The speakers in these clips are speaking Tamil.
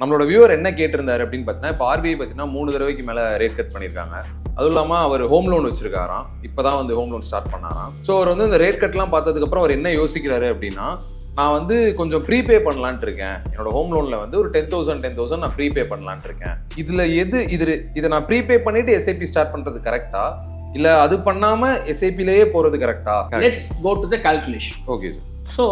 நம்மளோட வியூவர் என்ன கேட்டிருந்தாரு அப்படின்னு பார்த்தீங்கன்னா, இப்போ ஆர்பிஐ பார்த்தீங்கன்னா 3 தடவைக்கு மேலே ரேட் கட் பண்ணியிருக்காங்க. அதுவும் இல்லாமல் அவர் ஹோம் லோன் வச்சிருக்காராம். இப்போதான் வந்து ஹோம் லோன் ஸ்டார்ட் பண்ணாராம். ஸோ அவர் வந்து இந்த ரேட் கட்லாம் பார்த்ததுக்கப்புறம் அவர் என்ன யோசிக்கிறாரு அப்படின்னா, நான் வந்து கொஞ்சம் ப்ரீபே பண்ணலான்ட்டு இருக்கேன். என்னோட ஹோம் லோனில் வந்து ஒரு 10,000 நான் ப்ரீபே பண்ணலான்ட்டு இருக்கேன். இதை நான் ப்ரீபே பண்ணிட்டு எஸ்ஐபி ஸ்டார்ட் பண்ணுறது கரெக்டா, இல்லை அது பண்ணாமல் எஸ்ஐபிலேயே போகிறது கரெக்டா? Let's go to the calculation. Okay sir. So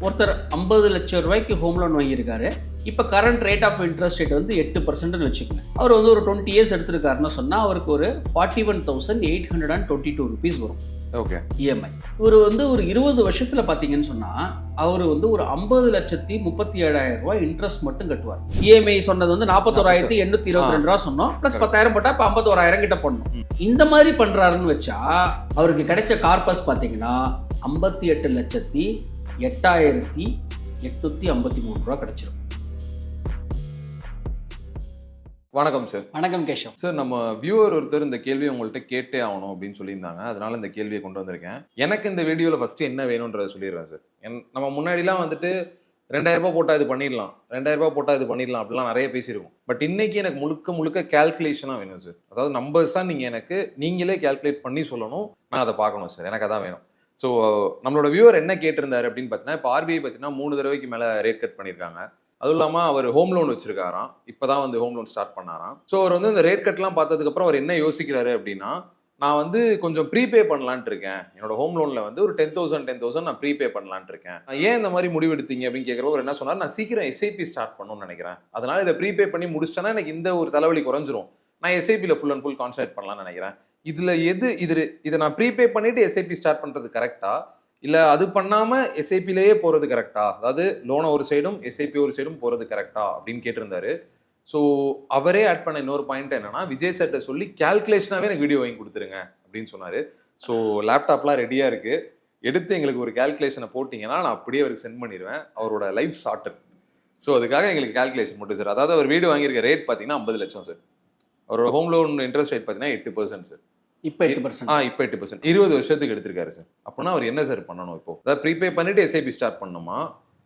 ஒருத்தர் 50 லட்சம் ரூபாய்க்கு ஹோம் லோன் வாங்கியிருக்காரு. இப்போ current rate of interest rate வந்து 8%ன்னு வச்சுக்கோங்க. அவர் வந்து ஒரு 20 இயர்ஸ் எடுத்திருக்காருன்னு சொன்னால் அவருக்கு ஒரு 41,822 ருபீஸ் வரும். ஓகே. இஎம்ஐ. இவர் வந்து ஒரு 20 வருஷத்துல பாத்தீங்கன்னு சொன்னா அவர் வந்து ஒரு 50,37,000 ரூபாய் இன்ட்ரெஸ்ட் மட்டும் கட்டுவார். இஎம்ஐ சொன்னது வந்து 41,822 ரூபா சொன்னோம். பிளஸ் 10,000 போட்டா இப்ப 51,000 கிட்ட போடணும். இந்த மாதிரி பண்றாருன்னு வச்சா அவருக்கு கிடைச்ச கார்பஸ் பாத்தீங்கன்னா 58,08,853 ரூபா கிடைச்சிரும். வணக்கம் சார். வணக்கம் கேஷவ் சார். நம்ம வியூவர் ஒருத்தர் இந்த கேள்வியை உங்கள்கிட்ட கேட்டே ஆகணும் அப்படின்னு சொல்லியிருந்தாங்க. அதனால இந்த கேள்வியை கொண்டு வந்திருக்கேன். எனக்கு இந்த வீடியோவில் ஃபர்ஸ்ட் என்ன வேணும்ன்றதை சொல்லிடுறேன் சார். நம்ம முன்னாடிலாம் வந்துட்டு 2,000 ரூபாய் போட்டால் இது பண்ணிடலாம், 2,000 ரூபாய் போட்டால் இது பண்ணிடலாம் அப்படிலாம் நிறைய பேசியிருக்கோம். பட் இன்னைக்கு எனக்கு முழுக்க கால்குலேஷனாக வேணும் சார். அதாவது நம்பர்ஸாக நீங்களே கால்குலேட் பண்ணி சொல்லணும். நான் அதை பார்க்கணும் சார். எனக்கு அதான் வேணும். ஸோ நம்மளோட வியூவர் என்ன கேட்டிருந்தாரு அப்படின்னு பார்த்தீங்கன்னா, இப்போ ஆர்பிஐ பார்த்தீங்கன்னா 3 தடவைக்கு மேலே ரேட் கட் பண்ணியிருக்காங்க. அதுவும் இல்லாமல் அவர் ஹோம் லோன் வச்சிருக்காராம். இப்போதான் வந்து ஹோம் லோன் ஸ்டார்ட் பண்ணாராம். ஸோ அவர் வந்து இந்த ரேட் கட்லாம் பார்த்ததுக்கப்புறம் அவர் என்ன யோசிக்கிறாரு அப்படின்னா, நான் வந்து கொஞ்சம் ப்ரீபே பண்ணலான்ட்டு இருக்கேன். என்னோட ஹோம் லோனில் வந்து ஒரு 10,000 நான் ப்ரீபே பண்ணலான்ட்டு இருக்கேன். ஏன் இந்த மாதிரி முடிவெடுத்தீங்க அப்படின்னு கேட்குறப்ப அவர் என்ன சொன்னார், நான் சீக்கிரம் எஸ்ஐபி ஸ்டார்ட் பண்ணணும்னு நினைக்கிறேன். அதனால இதை ப்ரீபே பண்ணி முடிச்சிட்டேன்னா எனக்கு இந்த ஒரு தலைவலி குறைஞ்சிரும். நான் எஸ்ஐபியில் ஃபுல் அண்ட் ஃபுல் கான்சன்ட்ரேட் பண்ணலாம்னு நினைக்கிறேன். இதை நான் ப்ரீபே பண்ணிட்டு எஸ்ஐபி ஸ்டார்ட் பண்ணுறது கரெக்டா, இல்லை அது பண்ணாமல் எஸ்ஐபிலேயே போகிறது கரெக்டா, அதாவது லோனை ஒரு சைடும் எஸ்ஐபி ஒரு சைடும் போகிறது கரெக்டா அப்படின்னு கேட்டிருந்தாரு. ஸோ அவரே ஆட் பண்ண இன்னொரு பாயிண்ட் என்னன்னா, விஜய் சார்ட்ட சொல்லி கால்குலேஷனாகவே எனக்கு வீடியோ வாங்கி கொடுத்துருங்க அப்படின்னு சொன்னார். ஸோ லேப்டாப்லாம் ரெடியாக இருக்குது. எடுத்து எங்களுக்கு ஒரு கால்குலேஷனை போட்டிங்கன்னா நான் அப்படியே அவருக்கு சென்ட் பண்ணிடுவேன். அவரோட லைஃப் ஷார்ட்டட். ஸோ அதுக்காக எங்களுக்கு கால்குலேஷன் மட்டும் சார். அதாவது அவர் வீடு வாங்கியிருக்க ரேட் பார்த்தீங்கன்னா 50 லட்சம் சார். அவரோட ஹோம் லோன் இன்ட்ரெஸ்ட் ரேட் பார்த்தீங்கன்னா 8% சார். இப்போ 8%. இப்போ 8%. 20 வருஷத்துக்கு எடுத்திருக்காரு சார். அப்படின்னா அவர் என்ன சார் பண்ணணும்? இப்போ அதாவது ப்ரீபே பண்ணிட்டு எஸ்ஐபி ஸ்டார்ட் பண்ணணுமா,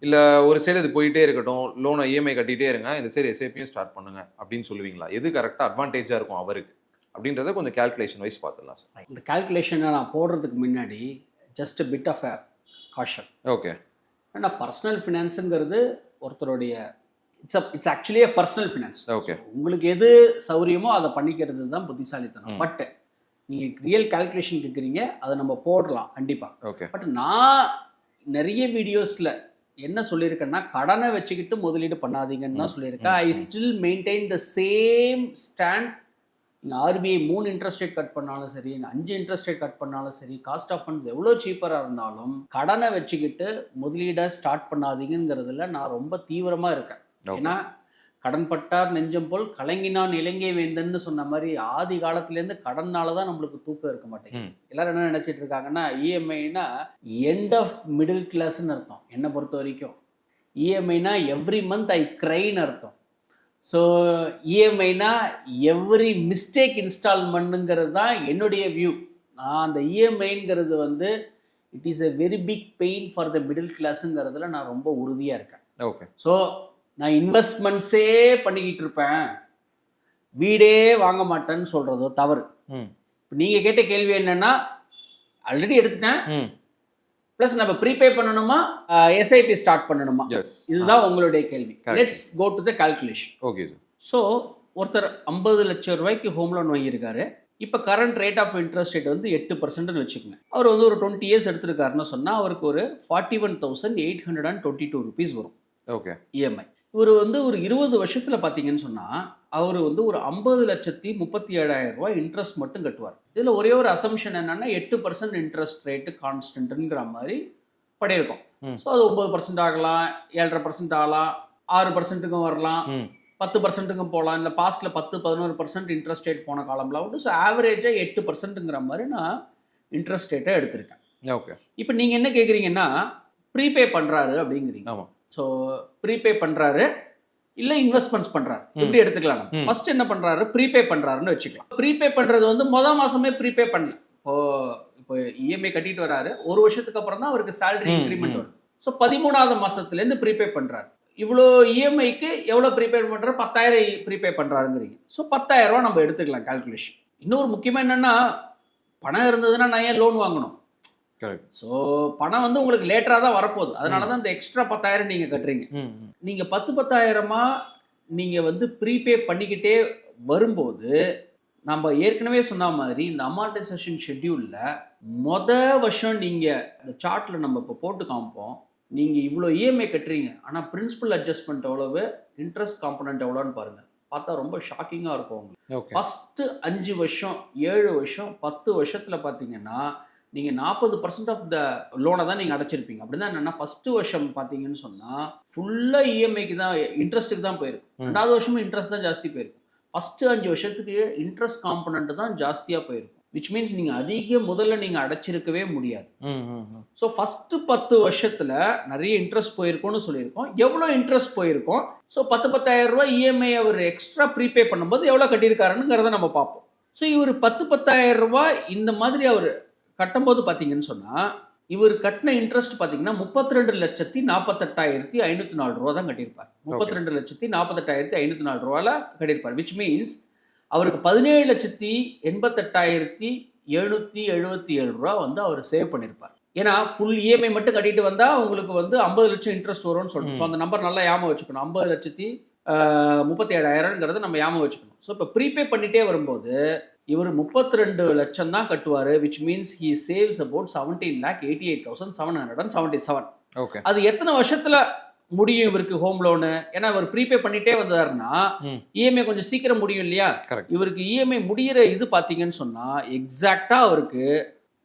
இல்லை ஒரு சைடு இது போயிட்டே இருக்கட்டும், லோனை இஎம்ஐ கட்டிகிட்டே இருங்க, இந்த சைடு எஸ்ஐபியும் ஸ்டார்ட் பண்ணுங்க அப்படின்னு சொல்லுவீங்களா? எது கரெக்டாக அட்வான்டேஜாக இருக்கும் அவருக்கு அப்படின்றத கொஞ்சம் கால்குலேஷன் வைஸ் பார்த்துடலாம் சார். இந்த கால்குலேஷனை நான் போடுறதுக்கு முன்னாடி just bit of a caution. Okay. ஆனால் பர்சனல் ஃபினான்ஸுங்கிறது ஒருத்தருடைய it's actually a personal finance. Okay. உங்களுக்கு எது சௌரியமோ அதை பண்ணிக்கிறது தான் புத்திசாலித்தனம். பட் நீங்கள் ரியல் கால்குலேஷன் கேட்குறீங்க, அதை நம்ம போடலாம் கண்டிப்பாக. ஓகே. பட் நான் நிறைய வீடியோஸில் என்ன சொல்லியிருக்கேன்னா, கடனை வச்சுக்கிட்டு முதலீடு பண்ணாதீங்கன்னு தான் சொல்லியிருக்கேன். I still maintain the same stand. நீங்கள் ஆர்பிஐ 3 இன்ட்ரெஸ்ட் ரேட் கட் பண்ணாலும் சரி, 5 இன்ட்ரெஸ்ட் ரேட் கட் பண்ணாலும் சரி, காஸ்ட் ஆஃப் ஃபண்ட்ஸ் எவ்வளோ சீப்பராக இருந்தாலும் கடனை வச்சுக்கிட்டு முதலீடை ஸ்டார்ட் பண்ணாதீங்கிறதுல நான் ரொம்ப தீவிரமாக இருக்கேன். ஏன்னா கடன் பட்டார் நெஞ்சம் போல் கலங்கினான் இலங்கை வேந்தன்னு சொன்ன மாதிரி ஆதி காலத்திலேருந்து கடன்னால தான் நம்மளுக்கு தூக்கம் இருக்க மாட்டேங்குது. எல்லாரும் என்ன நினைச்சிட்டு இருக்காங்கன்னா, இஎம்ஐனா எண்ட் ஆஃப் மிடில் கிளாஸ்ன்னு அர்த்தம். என்னை பொறுத்த வரைக்கும் இஎம்ஐனா எவ்ரி மந்த் ஐ க்ரைன்னு அர்த்தம். ஸோ இஎம்ஐனா எவ்ரி மிஸ்டேக் இன்ஸ்டால்மெண்ட்டுங்கிறது தான் என்னுடைய வியூ. நான் அந்த இஎம்ஐங்கிறது வந்து it is a very big pain for the middle கிளாஸுங்கிறதுல நான் ரொம்ப உறுதியாக இருக்கேன். ஓகே. ஸோ நான் இன்வெஸ்ட்மெண்ட்ஸே பண்ணிக்கிட்டு இருப்பேன், வீடே வாங்க மாட்டேன்னு சொல்கிறதோ தவறு. இப்போ நீங்கள் கேட்ட கேள்வி என்னென்னா, ஆல்ரெடி எடுத்துட்டேன், ப்ளஸ் நம்ம ப்ரீபே பண்ணணுமா எஸ்ஐபி ஸ்டார்ட் பண்ணணுமா, இதுதான் உங்களுடைய கேள்வி. Let's go to the calculation. Okay sir. So ஒருத்தர் 50 லட்சம் ரூபாய்க்கு ஹோம் லோன் வாங்கியிருக்காரு. இப்போ current rate of interest rate வந்து 8%ன்னு வச்சுக்கோங்க. அவர் வந்து ஒரு 20 இயர்ஸ் எடுத்திருக்காருன்னு சொன்னால் அவருக்கு ஒரு 41,822 ருபீஸ் வரும். ஓகே. இஎம்ஐ. இவர் வந்து ஒரு 20 வருஷத்துல பார்த்தீங்கன்னு சொன்னால் அவர் வந்து ஒரு 50,37,000 ரூபாய் இன்ட்ரெஸ்ட் மட்டும் கட்டுவார். இதில் ஒரே ஒரு அசம்ஷன் என்னன்னா, 8% இன்ட்ரெஸ்ட் ரேட்டு கான்ஸ்டன்ட்ங்கிற மாதிரி பண்ணியிருக்கோம். ஸோ அது 9% ஆகலாம், 7.5% ஆகலாம், 6%க்கும் வரலாம், 10%க்கும் போகலாம், இல்லை பாஸ்டில் 10-11% இன்ட்ரெஸ்ட் ரேட் போன காலம்லாம் உண்டு. ஸோ ஆவரேஜாக 8%ங்கிற மாதிரி நான் இன்ட்ரெஸ்ட் ரேட்டை எடுத்திருக்கேன். ஓகே. இப்போ நீங்கள் என்ன கேட்குறீங்கன்னா, ப்ரீபே பண்ணுறாரு அப்படிங்கிறீங்க. ஆமாம். ஸோ ப்ரீபே பண்ணுறாரு, இல்லை இன்வெஸ்ட்மெண்ட்ஸ் பண்ணுறாரு, எப்படி எடுத்துக்கலாம்? ஃபர்ஸ்ட் என்ன பண்ணுறாரு, ப்ரீபே பண்ணுறாருன்னு வச்சுக்கலாம். ப்ரீபே பண்ணுறது வந்து மாதமே ப்ரீபே பண்ணலாம். இப்போ இஎம்ஐ கட்டிட்டு வராரு, ஒரு வருஷத்துக்கு அப்புறம் தான் அவருக்கு சேலரி இன்க்ரிமெண்ட் வருது. ஸோ 13வது மாதத்துலேருந்து ப்ரீபே பண்ணுறாரு. இவ்வளோ இஎம்ஐக்கு எவ்வளோ ப்ரீபே பண்ணுறாரு, 10,000 ப்ரீபே பண்ணுறாருங்கிறீங்க. ஸோ 10,000 ரூபா நம்ம எடுத்துக்கலாம் கால்குலேஷன். இன்னொரு முக்கியமாக என்னென்னா, பணம் இருந்ததுன்னா நான் ஏன் லோன் வாங்கணும்? கரெக்ட். ஸோ பணம் வந்து உங்களுக்கு லேட்டராக தான் வரப்போகுது. அதனால தான் இந்த எக்ஸ்ட்ரா 10,000 நீங்கள் கட்டுறீங்க. நீங்கள் 10,000 நீங்கள் வந்து ப்ரீபே பண்ணிக்கிட்டே வரும்போது, நம்ம ஏற்கனவே சொன்ன மாதிரி இந்த அமார்டைசேஷன் ஷெட்யூலில் வருஷம் நீங்கள் இந்த சார்ட்டில் நம்ம இப்போ போட்டு காமிப்போம். நீங்கள் இவ்வளோ இஎம்ஐ கட்டுறீங்க, ஆனால் பிரின்சிபல் அட்ஜஸ்ட்மெண்ட் எவ்வளவு, இன்ட்ரெஸ்ட் காம்பனண்ட் எவ்வளோன்னு பாருங்கள். பார்த்தா ரொம்ப ஷாக்கிங்காக இருக்கும் உங்களுக்கு. ஃபஸ்ட்டு 5 வருஷம், 7 வருஷம், 10 வருஷத்தில் பார்த்தீங்கன்னா நீங்கள் 40% ஆஃப் த லோனை தான் நீங்கள் அடைச்சிருப்பீங்க. அப்படின்னா என்னென்னா, ஃபஸ்ட்டு வருஷம் பார்த்தீங்கன்னு சொன்னால் ஃபுல்லாக இஎம்ஐக்கு தான், இன்ட்ரெஸ்ட்டுக்கு தான் போயிருக்கும். 2வது வருஷமும் இன்ட்ரெஸ்ட் தான் ஜாஸ்தி போயிருக்கும். ஃபஸ்ட்டு 5 வருஷத்துக்கு இன்ட்ரெஸ்ட் காம்பனண்ட் தான் ஜாஸ்தியாக போயிருக்கும். விச் மீன்ஸ் நீங்கள் அதிக முதல்ல நீங்கள் அடைச்சிருக்கவே முடியாது. ஸோ ஃபஸ்ட்டு 10 வருஷத்தில் நிறைய இன்ட்ரெஸ்ட் போயிருக்கும்னு சொல்லியிருக்கோம். எவ்வளோ இன்ட்ரெஸ்ட் போயிருக்கோம், ஸோ 10,000 ரூபா இஎம்ஐ அவர் எக்ஸ்ட்ரா ப்ரீபே பண்ணும்போது எவ்வளோ கட்டியிருக்காருங்கிறத நம்ம பார்ப்போம். ஸோ இவர் 10,000 ரூபா இந்த மாதிரி அவர் கட்டும்போது பார்த்தீங்கன்னு சொன்னால், இவர் கட்டின இன்ட்ரெஸ்ட் பார்த்தீங்கன்னா 32,48,504 ரூபா தான் கட்டியிருப்பார். 32,48,504 ரூபாயில் கட்டியிருப்பார். விச் மீன்ஸ் அவருக்கு 17,88,777 ரூபா வந்து அவர் சேவ் பண்ணியிருப்பார். ஏன்னா ஃபுல் இஎம்ஐ மட்டும் கட்டிட்டு வந்தால் உங்களுக்கு வந்து 50 லட்சம் இன்ட்ரெஸ்ட் வரும்னு சொல்லிட்டு, ஸோ அந்த நம்பர் நல்லா ஞாபகம் வச்சுக்கணும். 50,37,000 நம்ம ஞாபகம் வச்சுக்கணும். ஸோ இப்போ ப்ரீபே பண்ணிட்டே வரும்போது இவர் 32 லட்சம் தான் கட்டுவார். Which means he saves about 17,88,777. Okay. அது எத்தனை வருஷத்துல முடியும் இவருக்கு ஹோம் லோனு? ஏன்னா இவர் ப்ரீபே பண்ணிட்டே வந்தாருன்னா இஎம்ஐ கொஞ்சம் சீக்கிரம் முடியும் இல்லையா? இவருக்கு இஎம்ஐ முடிகிற இது பார்த்தீங்கன்னு சொன்னா எக்ஸாக்டா அவருக்கு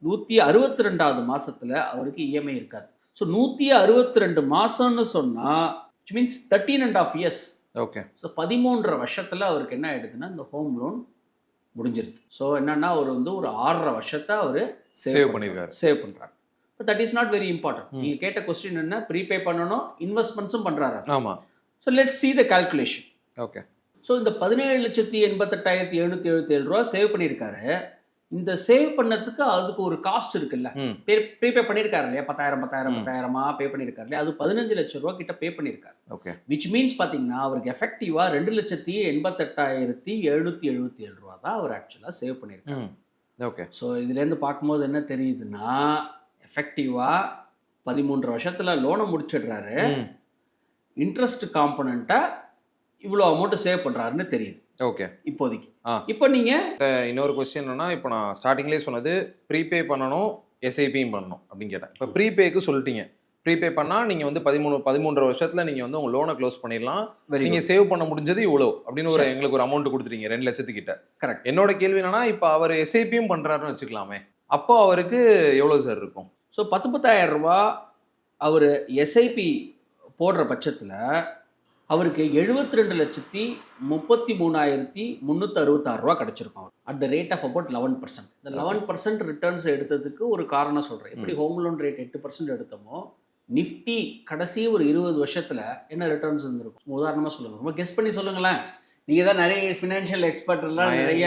162வது மாசத்துல அவருக்கு இஎம்ஐ இருக்காது. ஸோ 162 மாசம்னு சொன்னா which means 13.5 years. Okay. So 13.5 வருஷத்துல அவருக்கு என்ன ஆயிடுதுன்னா இந்த ஹோம் லோன் முடிஞ்சிருது. ஸோ என்னன்னா அவர் வந்து ஒரு 6.5 வருஷத்தை அவர் சேவ் பண்ணுறாரு. But that is not very important. நீங்கள் கேட்ட கொஸ்டின் என்ன, ப்ரீபே பண்ணணும், இன்வெஸ்ட்மெண்ட்ஸும் பண்ணுறாரு. ஆமாம். So let's see the calculation. Okay. So இந்த 17,88,777 ரூபா சேவ் பண்ணியிருக்காரு. இந்த சேவ் பண்ணதுக்கு அதுக்கு ஒரு காஸ்ட் இருக்குல்ல, ப்ரீபே பண்ணியிருக்காரு இல்லையா, 10,000 பே பண்ணியிருக்காரு இல்லையா, அது 15 லட்சம் ரூபா கிட்ட பே பண்ணியிருக்காரு. ஓகே. விச் மீன்ஸ் பார்த்தீங்கன்னா அவருக்கு எஃபெக்டிவாக 2,88,777 ரூபா தான் அவர் ஆக்சுவலாக சேவ் பண்ணியிருக்காரு. ஓகே. ஸோ இதுலேருந்து பார்க்கும்போது என்ன தெரியுதுன்னா, எஃபெக்டிவாக 13 வருஷத்தில் லோனை முடிச்சிடுறாரு, இன்ட்ரெஸ்ட் காம்பனண்ட்டை இவ்வளோ அமௌண்ட்டு சேவ் பண்ணுறாருன்னு தெரியுது. ஓகே. இப்போதைக்கு இப்போ நீங்கள் இன்னொரு கொஸ்டின் என்னன்னா, இப்போ நான் ஸ்டார்டிங்லேயே சொன்னது ப்ரீபே பண்ணணும், எஸ்ஐபியும் பண்ணணும் அப்படின்னு கேட்டேன். இப்போ ப்ரீபேக்கு சொல்லிட்டீங்க, ப்ரீபே பண்ணால் நீங்கள் வந்து 13 வருஷத்தில் நீங்கள் வந்து உங்கள் லோனை க்ளோஸ் பண்ணிடலாம், நீங்கள் சேவ் பண்ண முடிஞ்சது இவ்வளோ அப்படின்னு எங்களுக்கு ஒரு அமௌண்ட் கொடுத்துட்டீங்க 2 லட்சத்துக்கிட்ட. கரெக்ட். என்னோட கேள்வி என்னன்னா, இப்போ அவர் எஸ்ஐபியும் பண்ணுறாருன்னு வச்சுக்கலாமே, அப்போ அவருக்கு எவ்வளோ சார் இருக்கும்? ஸோ 10,000 ரூபா அவர் எஸ்ஐபி போடுற பட்சத்தில் அவருக்கு 72,33,366 ரூபா கிடச்சிருக்கும் at the rate of about 11%. இந்த 11% ரிட்டர்ன்ஸ் எடுத்ததுக்கு ஒரு காரணம் சொல்கிறேன். எப்படி ஹோம் லோன் ரேட் 8% எடுத்தோமோ, நிஃப்டி கடைசி ஒரு 20 வருஷத்தில் என்ன ரிட்டர்ன்ஸ் இருந்திருக்கும்? உதாரணமாக சொல்லுங்கள், ரொம்ப கெஸ் பண்ணி சொல்லுங்களேன். நீங்கள் தான் நிறைய ஃபினான்ஷியல் எக்ஸ்பர்ட் எல்லாம் நிறைய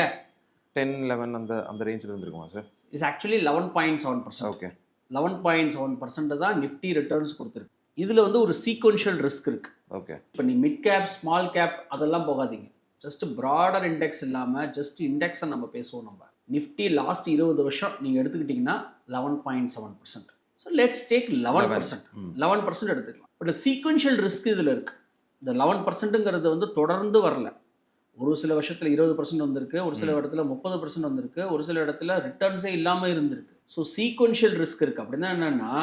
10-11 அந்த ரேஞ்சில் இருந்திருக்குமா சார்? Is actually 11.7%. ஓகே. 11.7% தான் நிஃப்டி ரிட்டர்ன்ஸ் கொடுத்துருக்கு. இதில் வந்து ஒரு சீக்வென்ஷியல் ரிஸ்க் இருக்குது. ஓகே. இப்போ நீ மிட் கேப், ஸ்மால் கேப் அதெல்லாம் போகாதீங்க. ஜஸ்ட் ப்ராடர் இண்டெக்ஸ் இல்லாமல் ஜஸ்ட் இண்டெக்ஸை நம்ம பேசுவோம். நம்ம நிஃப்டி லாஸ்ட் 20 வருஷம் நீங்கள் எடுத்துக்கிட்டிங்கன்னா 11.7%. So let's take 11%. 11% எடுத்துக்கலாம். பட் சீக்வென்ஷியல் ரிஸ்க் இதில் இருக்குது. இந்த 11%ங்கிறது வந்து தொடர்ந்து வரல. ஒரு சில வருஷத்தில் 20% வந்திருக்கு, ஒரு சில இடத்துல 30% வந்திருக்கு, ஒரு சில இடத்துல ரிட்டர்ன்ஸே இல்லாமல் இருந்திருக்கு. ஸோ சீக்வென்ஷியல் ரிஸ்க் இருக்குது. அப்படின்னா என்னென்னா,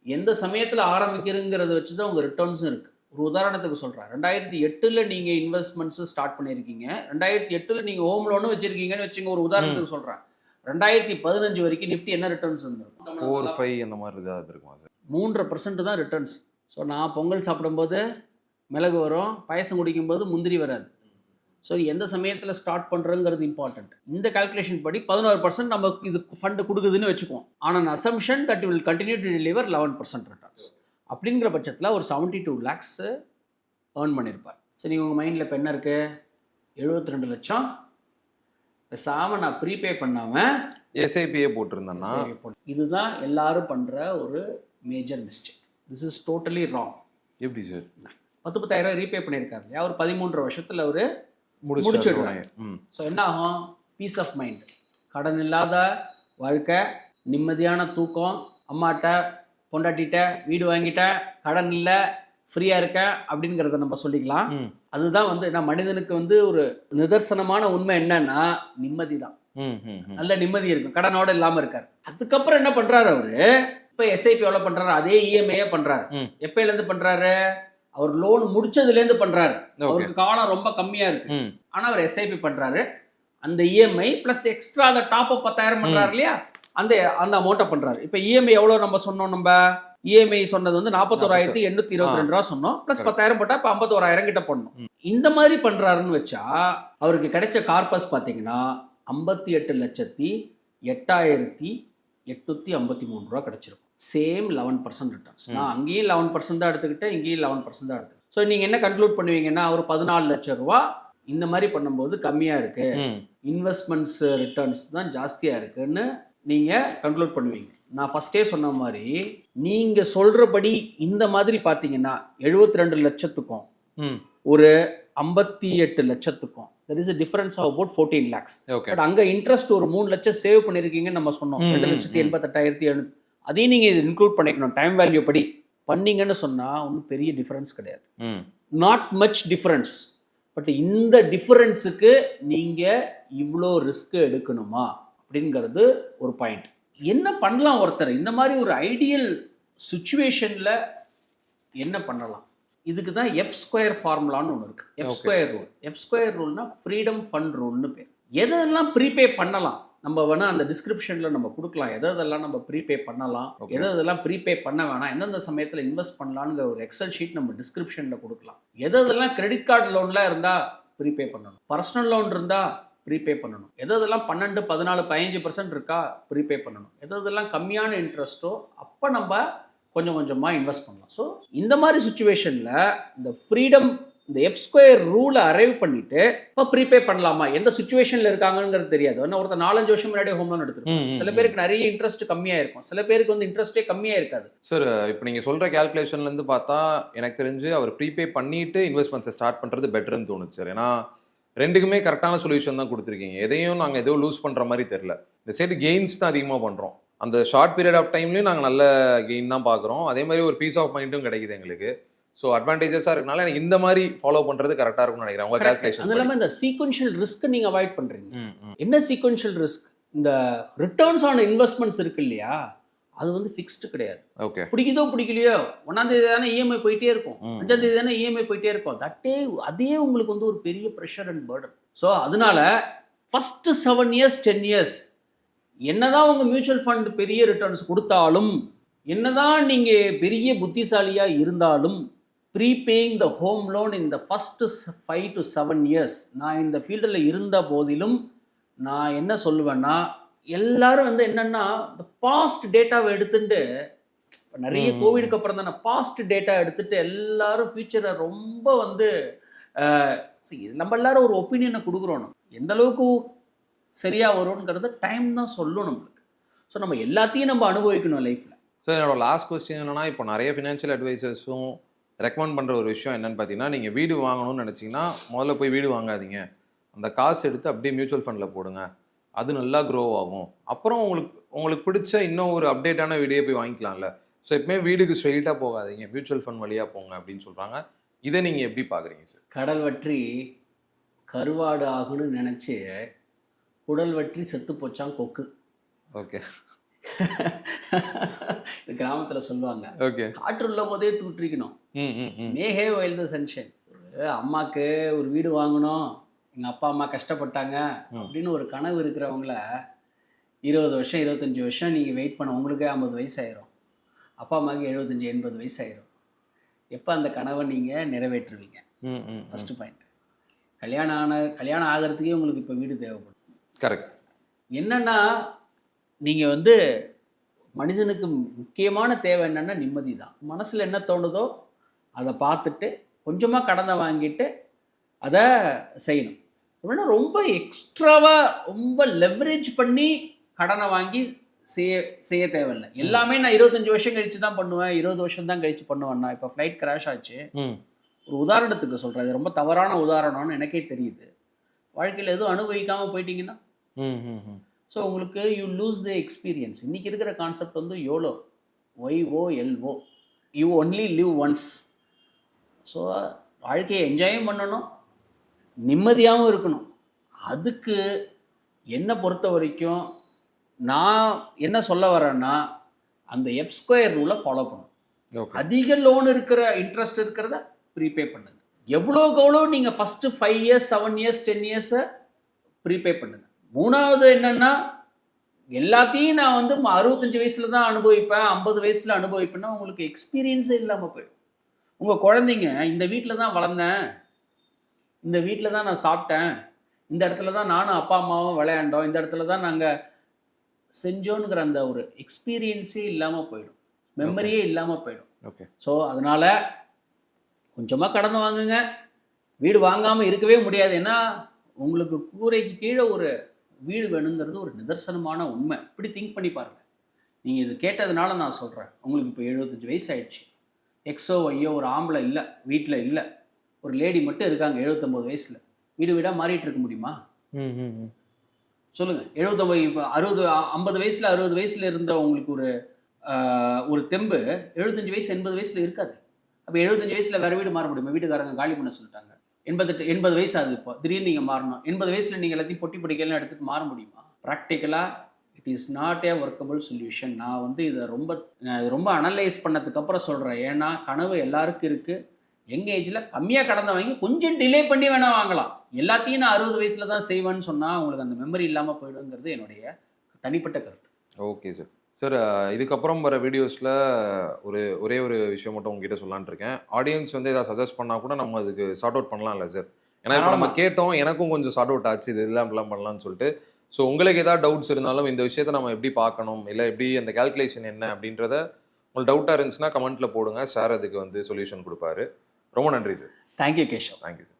எந்த சமயத்தில் ஆரம்பிக்கிறங்கிறத வச்சு தான் உங்கள் ரிட்டர்ன்ஸும் இருக்குது. ஒரு உதாரணத்துக்கு சொல்கிறேன், 2008 நீங்கள் இன்வெஸ்ட்மெண்ட்ஸு ஸ்டார்ட் பண்ணியிருக்கீங்க, 2008 நீங்கள் ஹோம் லோனும் வச்சுருக்கீங்கன்னு வச்சுங்க. ஒரு உதாரணத்துக்கு சொல்கிறேன், 2015 வரைக்கும் நிஃப்டி என்ன ரிட்டர்ன்ஸ் வந்துருக்கும்? 4-5 அந்த மாதிரி தான் இருக்குமா சார்? 3% தான் ரிட்டர்ன்ஸ். ஸோ நான் பொங்கல் சாப்பிடும்போது மிளகு வரும், பாயசம் குடிக்கும்போது முந்திரி வராது. ஸோ எந்த சமயத்தில் ஸ்டார்ட் பண்ணுறங்கிறது இம்பார்ட்டன்ட். இந்த கால்குலேஷன் படி 11% நம்ம இது ஃபண்டு கொடுக்குதுன்னு வச்சுக்குவோம். ஆனால் assumption that will continue to deliver 11% returns. அப்படிங்கிற பட்சத்தில் ஒரு 72 lakhs ஏர்ன் பண்ணியிருப்பார். சரி, உங்கள் மைண்டில் இப்போ என்ன இருக்குது? 72 லட்சம் பேசாமல் நான் ப்ரீபே பண்ணாமல் எஸ்ஐபியே போட்டிருந்தேன்னா, இதுதான் எல்லாரும் பண்ணுற ஒரு major mistake. This is totally wrong. எப்படி சார்? 10,000 ரீபே பண்ணியிருக்காரு இல்லையா, ஒரு 13 வருஷத்துல அவரு முடிச்சிடுறாங்க. முடிச்சிடுறாங்க. ஸோ என்ன ஆகும்? பீஸ் ஆஃப் மைண்ட், கடன் இல்லாத வாழ்க்கை, நிம்மதியான தூக்கம், அம்மாட்ட பொண்டாட்டிட்ட வீடு வாங்கிட்டேன், கடன் இல்லை, ஃப்ரீயா இருக்க அப்படிங்கிறத நம்ம சொல்லிக்கலாம். அதுதான் வந்து நான் மனிதனுக்கு வந்து ஒரு நிதர்சனமான உண்மை என்னன்னா நிம்மதி தான். நல்ல நிம்மதி இருக்கும், கடனோட இல்லாம இருக்காரு. அதுக்கப்புறம் என்ன பண்றாரு அவரு? இப்ப எஸ்ஐபி எவ்வளவு பண்றாரு? அதே இஎம்ஐயே பண்றாரு. எப்பையில இருந்து பண்றாரு? அவர் லோன் முடிச்சதுல இருந்து பண்றாரு. அவருக்கு காலம் ரொம்ப கம்மியா இருக்கு, ஆனா அவர் எஸ்ஐபி பண்றாரு. அந்த இஎம்ஐ பிளஸ் எக்ஸ்ட்ரா அந்த டாப் அப் 10,000 பண்றாரு இல்லையா, அந்த அமௌண்ட்டை பண்றாரு. இப்ப இஎம்ஐ எவ்வளவு நம்ம சொன்னோம்? நம்ம இஎம்ஐ சொன்னது வந்து 41,822 ரூபா சொன்னோம். பிளஸ் 10,000 போட்டா இப்ப 51,000 கிட்ட பண்ணணும். இந்த மாதிரி பண்றாருன்னு வச்சா அவருக்கு கிடைச்ச கார்பஸ் பாத்தீங்கன்னா 58,08,853 ரூபா கிடைச்சிருக்கும். Same 11% returns. நான் அங்கேயும் 11% தான் எடுத்துக்கிட்டேன், இங்கேயும் 11% தான் எடுத்துக்கிட்டேன். ஸோ நீங்க என்ன கன்க்ளூட் பண்ணுவீங்கன்னா, ஒரு 14 லட்சம் ரூபா இந்த மாதிரி பண்ணும்போது கம்மியா இருக்கு, இன்வெஸ்ட்மெண்ட்ஸ் ரிட்டர்ன்ஸ் தான் ஜாஸ்தியா இருக்குன்னு நீங்க கன்க்ளூட் பண்ணுவீங்க. நான் ஃபர்ஸ்டே சொன்ன மாதிரி நீங்க சொல்றபடி இந்த மாதிரி பாத்தீங்கன்னா 72 லட்சத்துக்கும் ஒரு 58 லட்சத்துக்கும் there is a difference of about 14 lakhs. But அங்க இன்ட்ரெஸ்ட் ஒரு 3 லட்சம் சேவ் பண்ணிருக்கீங்கன்னு நம்ம சொன்னோம். 2,88,700. அதையும் நீங்க இன்க்ளூட் பண்ணிக்கணும். டைம் வேல்யூ படி பண்ணீங்கன்னு சொன்னா ஒன்றும் பெரிய டிஃபரன்ஸ் கிடையாது, நாட் மச் டிஃபரன்ஸ். பட் இந்த டிஃபரன்ஸுக்கு நீங்க இவ்வளோ ரிஸ்க் எடுக்கணுமா அப்படிங்கிறது ஒரு பாயிண்ட். என்ன பண்ணலாம் ஒருத்தர் இந்த மாதிரி ஒரு ஐடியல் சுச்சுவேஷன்ல என்ன பண்ணலாம்? இதுக்கு தான் எஃப் ஸ்கொயர் ஃபார்முலான்னு ஒன்று இருக்கு. F square rule. F square ரூல்னா ஃப்ரீடம் ஃபண்ட் ரூல்னு பேர். எதெல்லாம் ப்ரீபே பண்ணலாம் நம்ம வேணா அந்த டிஸ்கிரிப்ஷன்ல நம்ம கொடுக்கலாம். எதெல்லாம் நம்ம ப்ரீபே பண்ணலாம், எதெல்லாம் ப்ரீபே பண்ண வேணாம், எந்தெந்த சமயத்தில் இன்வெஸ்ட் பண்ணலாம்ங்கிற ஒரு எக்ஸல் ஷீட் நம்ம டிஸ்கிரிப்ஷன்ல கொடுக்கலாம். எதெல்லாம் கிரெடிட் கார்டு லோன்ல இருந்தா ப்ரீபே பண்ணணும், பர்சனல் லோன் இருந்தா ப்ரீபே பண்ணணும், எதெல்லாம் 12, 14, 15% இருக்கா ப்ரீபே பண்ணணும், எதெல்லாம் கம்மியான இன்ட்ரெஸ்ட்டோ அப்போ நம்ம கொஞ்சம் கொஞ்சமாக இன்வெஸ்ட் பண்ணலாம். ஸோ இந்த மாதிரி சுச்சுவேஷனில் இந்த ஃப்ரீடம், இந்த எஃப் ஸ்கொயர் ரூலை அரைவ் பண்ணிட்டு இப்போ ப்ரீபே பண்ணலாமா, எந்த சுச்சுவேஷனில் இருக்காங்கிறது தெரியாது. ஏன்னா ஒருத்தர் 4-5 வருஷம் முன்னாடியே ஹோம் லோன் எடுத்துருக்கோம். சில பேருக்கு நிறைய இன்ட்ரெஸ்ட் கம்மியாக இருக்கும், சில பேருக்கு வந்து இன்ட்ரெஸ்டே கம்மியாக இருக்காது. சார் இப்போ நீங்கள் சொல்கிற கேல்குலேஷன்லேருந்து பார்த்தா எனக்கு தெரிஞ்சு அவர் ப்ரீபே பண்ணிட்டு இன்வெஸ்ட்மெண்ட்ஸை ஸ்டார்ட் பண்ணுறது பெட்டர்னு தோணுச்சு சார். ஏன்னா ரெண்டுக்குமே கரெக்டான சொல்யூஷன் தான் கொடுத்துருக்கீங்க. எதையும் நாங்கள் எதுவும் லூஸ் பண்ணுற மாதிரி தெரில. இந்த சைடு கெயின்ஸ் தான் அதிகமாக பண்ணுறோம். அந்த ஷார்ட் பீரியட் ஆஃப் டைம்லையும் நாங்கள் நல்ல கெயின் தான் பார்க்குறோம். அதே மாதிரி ஒரு பீஸ் ஆஃப் மைண்டும் கிடைக்குது எங்களுக்கு. ஸோ அட்வான்டேஜஸாக இருக்கனால எனக்கு இந்த மாதிரி ஃபாலோ பண்ணுறது கரெக்டாக இருக்கும்னு நினைக்கிறேன். உங்கள் கேல்குலேஷன் அது இல்லாமல் இந்த சீக்வென்ஷியல் ரிஸ்க் நீங்கள் அவாய்ட் பண்ணுறீங்க. என்ன சீக்வென்ஷியல் ரிஸ்க்? இந்த ரிட்டர்ன்ஸ் ஆன் இன்வெஸ்ட்மெண்ட்ஸ் இருக்கு இல்லையா, அது வந்து ஃபிக்ஸ்டு கிடையாது. ஓகே, பிடிக்குதோ பிடிக்கலையோ 1ஆம் தேதி தானே இஎம்ஐ போயிட்டே இருக்கும், 5ஆம் தேதி தானே இஎம்ஐ போயிட்டே இருக்கும். அதே உங்களுக்கு வந்து ஒரு பெரிய ப்ரெஷர் அண்ட் பர்டன். ஸோ அதனால ஃபர்ஸ்ட் 7 இயர்ஸ் 10 இயர்ஸ் என்னதான் உங்க மியூச்சுவல் ஃபண்ட் பெரிய ரிட்டர்ன்ஸ் கொடுத்தாலும், என்னதான் நீங்க பெரிய புத்திசாலியா இருந்தாலும், ப்ரீபேயிங் த ஹோம் லோன் இந்த ஃபர்ஸ்ட் 5 to 7 இயர்ஸ் நான் இந்த ஃபீல்டில் இருந்த போதிலும் நான் என்ன சொல்லுவேன்னா, எல்லாரும் வந்து என்னன்னா இந்த பாஸ்ட் டேட்டாவை எடுத்துட்டு, நிறைய கோவிடுக்கு அப்புறம் தானே பாஸ்ட் டேட்டா எடுத்துட்டு எல்லாரும் ஃபியூச்சரை ரொம்ப வந்து நம்ம எல்லாரும் ஒரு ஒப்பீனியனை கொடுக்குறோம். எந்த அளவுக்கு சரியா வரும்ங்கிறது டைம் தான் சொல்லும் நம்மளுக்கு. ஸோ நம்ம எல்லாத்தையும் நம்ம அனுபவிக்கணும் லைஃப்ல. ஸோ என்னோட லாஸ்ட் கொஸ்டின் என்னன்னா, இப்போ நிறைய ஃபினான்ஷியல் அட்வைசர்ஸும் ரெக்கமெண்ட் பண்ணுற ஒரு விஷயம் என்னன்னு பார்த்தீங்கன்னா, நீங்கள் வீடு வாங்கணும்னு நினச்சிங்கன்னா முதல்ல போய் வீடு வாங்காதீங்க, அந்த காசு எடுத்து அப்படியே மியூச்சுவல் ஃபண்டில் போடுங்க, அது நல்லா க்ரோ ஆகும். அப்புறம் உங்களுக்கு பிடிச்ச இன்னும் ஒரு அப்டேட்டான வீடியோ போய் வாங்கிக்கலாம்ல. ஸோ எப்பவுமே வீடுக்கு ஸ்ட்ரெயிட்டாக போகாதீங்க, மியூச்சுவல் ஃபண்ட் வழியாக போங்க அப்படின்னு சொல்கிறாங்க. இதை நீங்கள் எப்படி பார்க்குறீங்க சார்? கடல் வற்றி கருவாடு ஆகுன்னு நினச்சி குடல் வற்றி செத்து போச்சான் கொக்கு. ஓகே, கிராமத்தில் சொல்லுவாங்க. ஓகே, காற்றுள்ள போதே தூற்றிக்கணும், மேகே வயல் த சன்ஷைன். அம்மாவுக்கு ஒரு வீடு வாங்கணும், எங்கள் அப்பா அம்மா கஷ்டப்பட்டாங்க அப்படின்னு ஒரு கனவு இருக்கிறவங்கள 20 வருஷம் 25 வருஷம் நீங்கள் வெயிட் பண்ண, உங்களுக்கே 50 வயசு ஆயிரும், அப்பா அம்மாவுக்கு 75-80 வயசு ஆயிரும். எப்போ அந்த கனவை நீங்கள் நிறைவேற்றுவீங்க? First point. கல்யாணம் ஆகிறதுக்கே உங்களுக்கு இப்போ வீடு தேவைப்படும். கரெக்ட். என்னன்னா நீங்கள் வந்து மனுஷனுக்கு முக்கியமான தேவை என்னன்னா நிம்மதி தான். மனசில் என்ன தோணுதோ அதை பார்த்துட்டு கொஞ்சமாக கடனை வாங்கிட்டு அதை செய்யணும். அப்படின்னா ரொம்ப எக்ஸ்ட்ராவாக ரொம்ப லெவரேஜ் பண்ணி கடனை வாங்கி செய்ய தேவையில்லை. எல்லாமே நான் 25 வருஷம் கழிச்சு தான் பண்ணுவேன், 20 வருஷம் தான் கழிச்சு பண்ணுவேன்னா, இப்போ ஃப்ளைட் கிராஷ் ஆச்சு, ஒரு உதாரணத்துக்கு சொல்கிறேன், இது ரொம்ப தவறான உதாரணம்னு எனக்கே தெரியுது. வாழ்க்கையில் எதுவும் அனுபவிக்காமல் போயிட்டீங்கன்னா ஸோ உங்களுக்கு யூ லூஸ் த எக்ஸ்பீரியன்ஸ். இன்றைக்கி இருக்கிற கான்செப்ட் வந்து YOLO, YOLO, you only live once. So வாழ்க்கையை என்ஜாயும் பண்ணணும், நிம்மதியாகவும் இருக்கணும். அதுக்கு என்னை பொறுத்த வரைக்கும் நான் என்ன சொல்ல வரேன்னா, அந்த F² ரூலை ஃபாலோ பண்ணணும். அதிக லோன் இருக்கிற இன்ட்ரெஸ்ட் இருக்கிறத ப்ரீபே பண்ணுங்க. எவ்வளோக்கு எவ்வளோ நீங்கள் ஃபஸ்ட்டு 5 இயர்ஸ் 7 இயர்ஸ் 10 இயர்ஸை ப்ரீபே பண்ணுங்க. மூணாவது என்னென்னா, எல்லாத்தையும் நான் வந்து 65 வயசில் தான் அனுபவிப்பேன், 50 வயசில் அனுபவிப்பேன்னா உங்களுக்கு எக்ஸ்பீரியன்ஸே இல்லாமல் போயிடும். உங்கள் குழந்தைங்க இந்த வீட்டில் தான் வளர்ந்தேன், இந்த வீட்டில் தான் நான் சாப்பிட்டேன், இந்த இடத்துல தான் நானும் அப்பா அம்மாவும் விளையாண்டோம், இந்த இடத்துல தான் நாங்கள் செஞ்சோன்னுங்கிற அந்த ஒரு எக்ஸ்பீரியன்ஸே இல்லாமல் போயிடும், மெமரியே இல்லாமல் போயிடும். ஓகே. ஸோ அதனால் கொஞ்சமாக கடன் வாங்குங்க. வீடு வாங்காமல் இருக்கவே முடியாது. ஏன்னா உங்களுக்கு கூரைக்கு கீழே ஒரு வீடு வேணுங்கிறது ஒரு நிதர்சனமான உண்மை. இப்படி திங்க் பண்ணி பாருங்கள். நீங்கள் இது கேட்டதுனால நான் சொல்கிறேன். உங்களுக்கு இப்போ 75 வயசு ஆயிடுச்சு, எக்ஸோ ஒய்யோ ஒரு ஆம்பளை இல்லை, வீட்டில் இல்லை, ஒரு லேடி மட்டும் இருக்காங்க 79 வயசில். வீடு வீடாக மாறிட்டு இருக்க முடியுமா? சொல்லுங்கள். 79 இப்போ 60 50 வயசில் 60 வயசில் இருந்த உங்களுக்கு ஒரு தெம்பு 75 வயசு 80 வயசில் இருக்காது. அப்போ 75 வயசில் வேறு வீடு மாற முடியுமா? வீட்டுக்காரங்க காலி பண்ண சொல்லிட்டாங்க. 80 வயசு ஆகுது, இப்போ திடீர்னு நீங்கள் மாறணும். 80 வயசில் நீங்கள் எல்லாத்தையும் பொட்டி படிக்கலாம் எடுத்துகிட்டு மாற முடியுமா? ப்ராக்டிக்கலாக it is not a workable solution. நான் வந்து இதை ரொம்ப அனலைஸ் பண்ணதுக்கப்புறம் சொல்கிறேன். ஏன்னா கனவு எல்லாருக்கும் இருக்குது. யங் ஏஜில் கம்மியாக கடந்த வாங்கி கொஞ்சம் டிலே பண்ணி வேணால் வாங்கலாம். எல்லாத்தையும் நான் 60 வயசில் தான் செய்வேன்னு சொன்னால் உங்களுக்கு அந்த மெமரி இல்லாமல் போயிடுங்கிறது என்னுடைய தனிப்பட்ட கருத்து. Okay sir. சார், இதுக்கப்புறம் வர வீடியோஸில் ஒரே ஒரு விஷயம் மட்டும் உங்ககிட்ட சொல்லலான்னு இருக்கேன். ஆடியன்ஸ் வந்து ஏதாவது சஜஸ்ட் பண்ணால் கூட நம்ம அதுக்கு சார்ட் அவுட் பண்ணலாம்ல சார்? ஏன்னா இப்போ நம்ம கேட்டோம், எனக்கும் கொஞ்சம் சார்ட் அவுட் ஆச்சு, இது இதெல்லாம் பண்ணலாம்னு சொல்லிட்டு. ஸோ உங்களுக்கு ஏதாவது டவுட்ஸ் இருந்தாலும் இந்த விஷயத்தை நம்ம எப்படி பார்க்கணும், இல்லை எப்படி அந்த கால்குலேஷன் என்ன அப்படின்றத உங்களுக்கு டவுட்டாக இருந்துச்சுன்னா கமெண்ட்டில் போடுங்க. சார் அதுக்கு வந்து சொல்யூஷன் கொடுப்பாரு. ரொம்ப நன்றி sir. Thank you Keshav. Thank you sir.